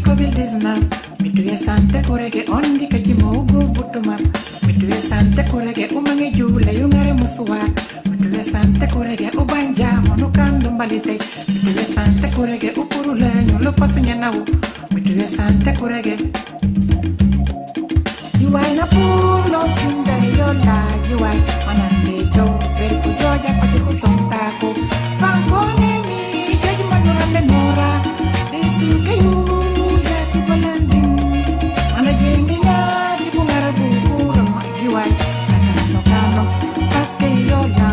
COVID-19 mituye sante kurege ondi kajimo ugu butuma mituye sante kurege umange jule yungare musuwa mituye sante kurege ubanja monukandu mbalite mituye sante kurege upurule nyulo pasunya nawu mituye sante kurege Yuai na pulo sinda yola yuai manande jo berifu joja fati kusontako Fankone mi jaji manura menora Desi ke yu ya tibalanding Mana jemi na di bungara bukura yuai Nakano kano paske yola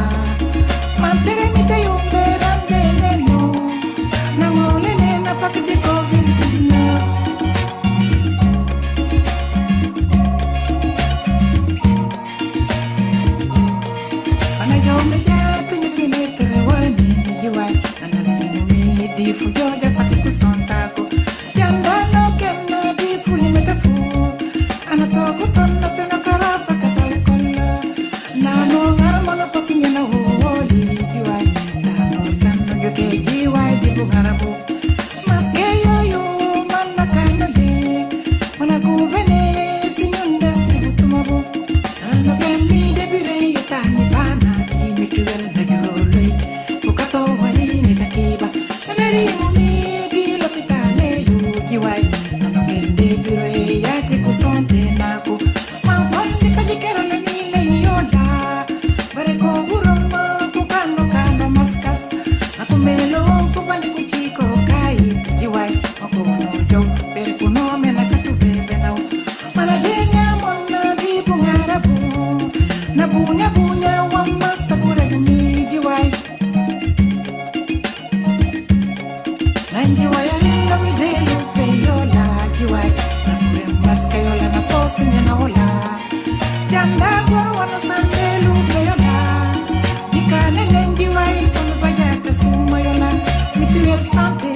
Mantere mi te yumbe rambe nenu Nangole nena pakdi COVID-19 Fujoja fatiku sontako Jandano kemna di fuli metafu Anatoko tonna seno karafa katalkolla Nano ngaramono pasunya na huoli jiwai Nano sano joke jiwai di bungarabu Maske yoyo manna kano ye Mana kubene sinyondes di butumabu Nano kemmi debire yotani fana Di mituel na juroloi Bukato wali ni kakiba Mumi di l'opitale yu jiwai Nano kende biro e yate kusonte nako Mawandi kajikero le nile yola Bare ko buroma kukano kano maskas Ako melo kubandi kuchiko kai jiwai Ako no jo bere kuno mena katu bebe nao Malajenya mona di bungarabu Na bunya bunya wamasa kure gumi jiwai Nanjiwa ya lilo midelu peyola jiwai Na kure maska yola na posu nyana ola Janda gwaro wano sandelu peyola Jikane nenjiwai kono bajate suma yola Mituel sante